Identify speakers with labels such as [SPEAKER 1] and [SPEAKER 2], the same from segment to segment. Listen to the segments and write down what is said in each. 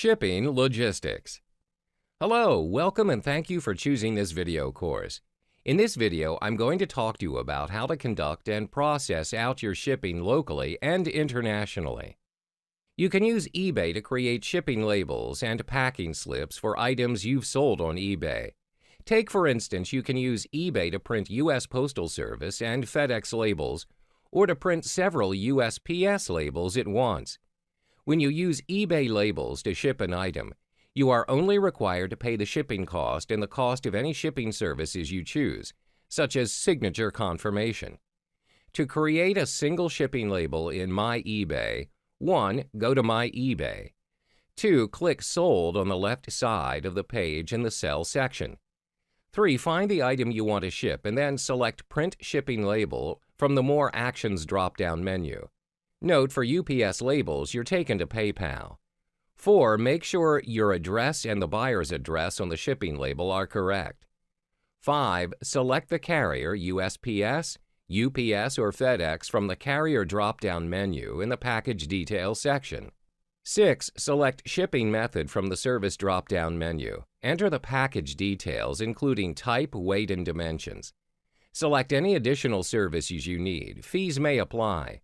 [SPEAKER 1] Shipping Logistics. Hello, welcome and thank you for choosing this video course. In this video, I'm going to talk to you about how to conduct and process out your shipping locally and internationally. You can use eBay to create shipping labels and packing slips for items you've sold on eBay. Take, for instance, you can use eBay to print U.S. Postal Service and FedEx labels, or to print several USPS labels at once. When you use eBay labels to ship an item, you are only required to pay the shipping cost and the cost of any shipping services you choose, such as signature confirmation. To create a single shipping label in My eBay, 1. Go to My eBay. 2. Click Sold on the left side of the page in the Sell section. 3. Find the item you want to ship and then select Print Shipping Label from the More Actions drop-down menu. Note, for UPS labels, you're taken to PayPal. 4. Make sure your address and the buyer's address on the shipping label are correct. 5. Select the carrier, USPS, UPS, or FedEx from the Carrier drop-down menu in the Package Details section. 6. Select Shipping Method from the Service drop-down menu. Enter the package details, including type, weight, and dimensions. Select any additional services you need. Fees may apply.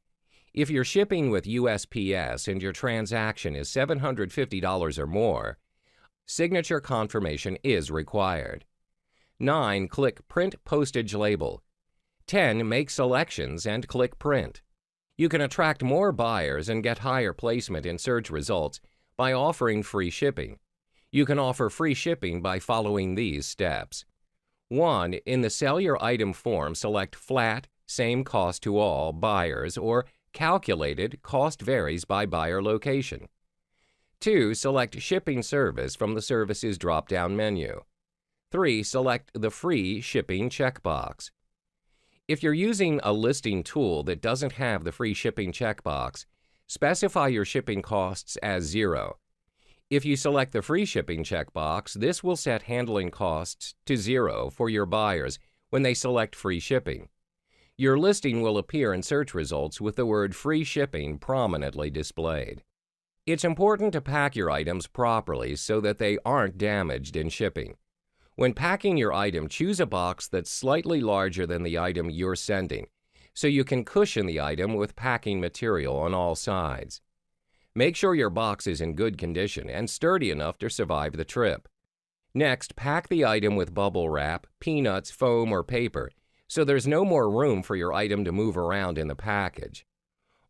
[SPEAKER 1] If you're shipping with USPS and your transaction is $750 or more, signature confirmation is required. 9. Click Print Postage Label. 10. Make selections and click Print. You can attract more buyers and get higher placement in search results by offering free shipping. You can offer free shipping by following these steps. 1. In the Sell Your Item form, select Flat, Same Cost to All Buyers, or Calculated, Cost Varies by Buyer Location. 2. Select Shipping Service from the Services drop-down menu. 3. Select the Free Shipping checkbox. If you're using a listing tool that doesn't have the free shipping checkbox, specify your shipping costs as 0. If you select the free shipping checkbox, this will set handling costs to 0 for your buyers when they select free shipping. Your listing will appear in search results with the word free shipping prominently displayed. It's important to pack your items properly so that they aren't damaged in shipping. When packing your item, choose a box that's slightly larger than the item you're sending, so you can cushion the item with packing material on all sides. Make sure your box is in good condition and sturdy enough to survive the trip. Next, pack the item with bubble wrap, peanuts, foam, or paper, so there's no more room for your item to move around in the package.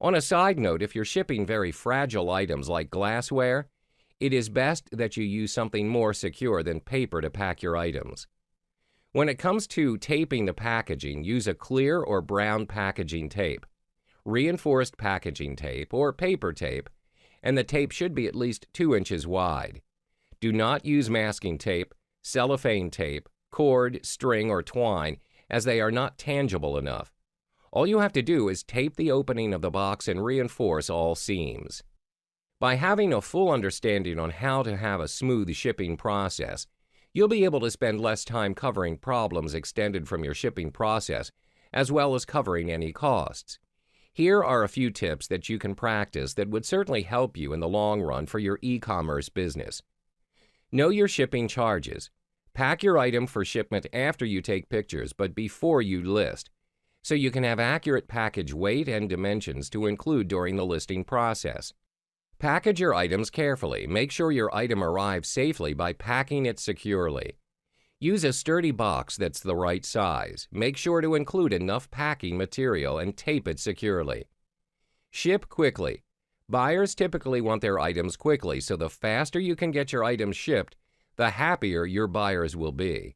[SPEAKER 1] On a side note, if you're shipping very fragile items like glassware, it is best that you use something more secure than paper to pack your items. When it comes to taping the packaging, use a clear or brown packaging tape, reinforced packaging tape, or paper tape, and the tape should be at least 2 inches wide. Do not use masking tape, cellophane tape, cord, string, or twine, as they are not tangible enough. All you have to do is tape the opening of the box and reinforce all seams. By having a full understanding on how to have a smooth shipping process, you'll be able to spend less time covering problems extended from your shipping process, as well as covering any costs. Here are a few tips that you can practice that would certainly help you in the long run for your e-commerce business. Know your shipping charges. Pack your item for shipment after you take pictures, but before you list, so you can have accurate package weight and dimensions to include during the listing process. Package your items carefully. Make sure your item arrives safely by packing it securely. Use a sturdy box that's the right size. Make sure to include enough packing material and tape it securely. Ship quickly. Buyers typically want their items quickly, so the faster you can get your items shipped, the happier your buyers will be.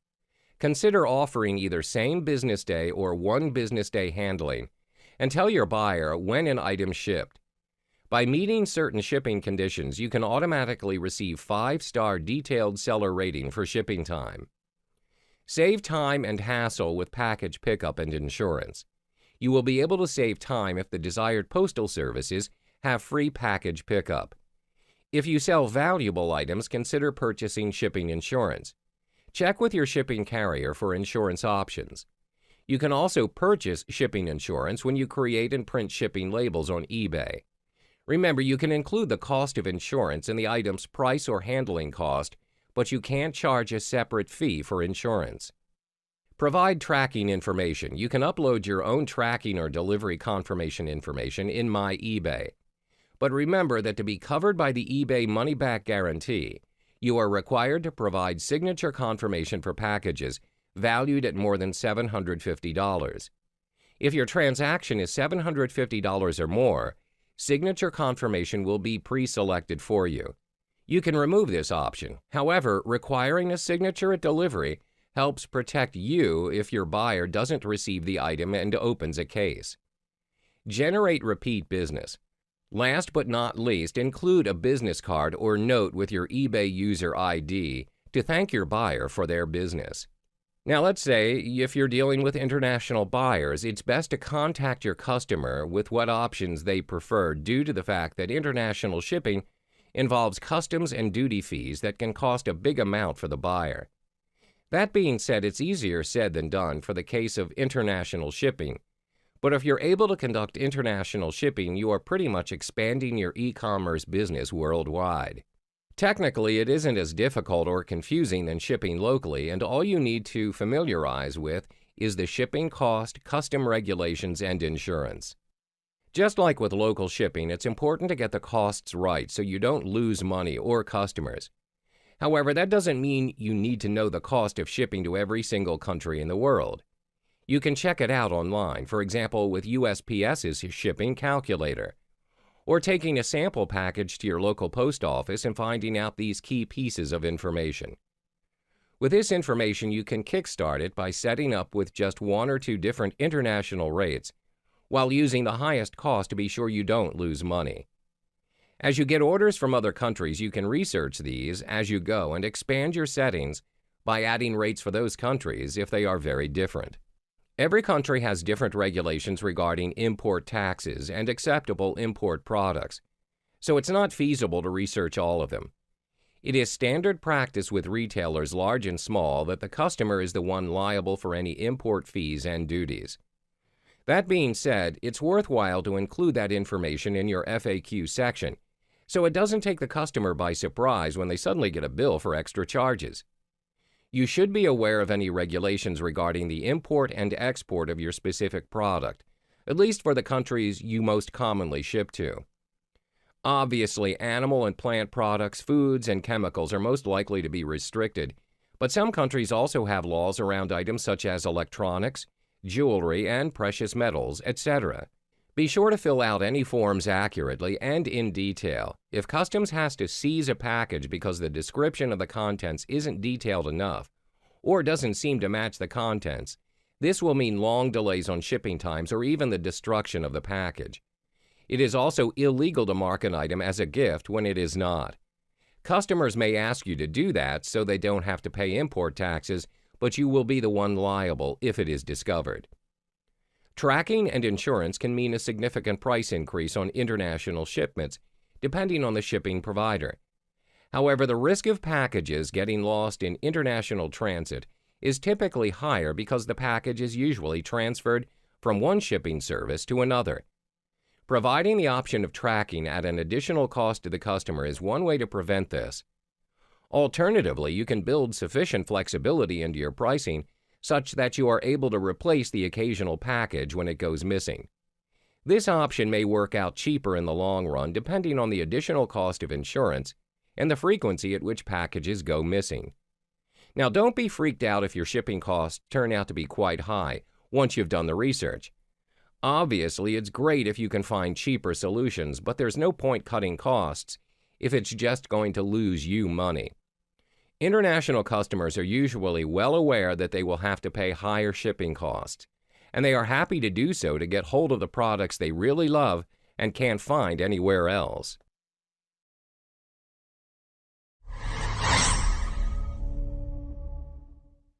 [SPEAKER 1] Consider offering either same business day or 1 business day handling, and tell your buyer when an item shipped. By meeting certain shipping conditions, you can automatically receive 5-star detailed seller rating for shipping time. Save time and hassle with package pickup and insurance. You will be able to save time if the desired postal services have free package pickup. If you sell valuable items, consider purchasing shipping insurance. Check with your shipping carrier for insurance options. You can also purchase shipping insurance when you create and print shipping labels on eBay. Remember, you can include the cost of insurance in the item's price or handling cost, but you can't charge a separate fee for insurance. Provide tracking information. You can upload your own tracking or delivery confirmation information in My eBay. But remember that to be covered by the eBay money-back guarantee, you are required to provide signature confirmation for packages valued at more than $750. If your transaction is $750 or more, signature confirmation will be pre-selected for you. You can remove this option. However, requiring a signature at delivery helps protect you if your buyer doesn't receive the item and opens a case. Generate repeat business. Last but not least, include a business card or note with your eBay user ID to thank your buyer for their business. Now, let's say if you're dealing with international buyers, it's best to contact your customer with what options they prefer due to the fact that international shipping involves customs and duty fees that can cost a big amount for the buyer. That being said, it's easier said than done for the case of international shipping. But if you're able to conduct international shipping, you are pretty much expanding your e-commerce business worldwide. Technically, it isn't as difficult or confusing than shipping locally, and all you need to familiarize with is the shipping cost, custom regulations, and insurance. Just like with local shipping, it's important to get the costs right so you don't lose money or customers. However, that doesn't mean you need to know the cost of shipping to every single country in the world. You can check it out online, for example with USPS's shipping calculator, or taking a sample package to your local post office and finding out these key pieces of information. With this information, you can kickstart it by setting up with just one or two different international rates, while using the highest cost to be sure you don't lose money. As you get orders from other countries, you can research these as you go and expand your settings by adding rates for those countries if they are very different. Every country has different regulations regarding import taxes and acceptable import products, so it's not feasible to research all of them. It is standard practice with retailers large and small that the customer is the one liable for any import fees and duties. That being said, it's worthwhile to include that information in your FAQ section, so it doesn't take the customer by surprise when they suddenly get a bill for extra charges. You should be aware of any regulations regarding the import and export of your specific product, at least for the countries you most commonly ship to. Obviously, animal and plant products, foods, and chemicals are most likely to be restricted, but some countries also have laws around items such as electronics, jewelry, and precious metals, etc. Be sure to fill out any forms accurately and in detail. If Customs has to seize a package because the description of the contents isn't detailed enough or doesn't seem to match the contents, this will mean long delays on shipping times or even the destruction of the package. It is also illegal to mark an item as a gift when it is not. Customers may ask you to do that so they don't have to pay import taxes, but you will be the one liable if it is discovered. Tracking and insurance can mean a significant price increase on international shipments, depending on the shipping provider. However, the risk of packages getting lost in international transit is typically higher because the package is usually transferred from one shipping service to another. Providing the option of tracking at an additional cost to the customer is one way to prevent this. Alternatively, you can build sufficient flexibility into your pricing such that you are able to replace the occasional package when it goes missing. This option may work out cheaper in the long run depending on the additional cost of insurance and the frequency at which packages go missing. Now, don't be freaked out if your shipping costs turn out to be quite high once you've done the research. Obviously, it's great if you can find cheaper solutions, but there's no point cutting costs if it's just going to lose you money. International customers are usually well aware that they will have to pay higher shipping costs, and they are happy to do so to get hold of the products they really love and can't find anywhere else.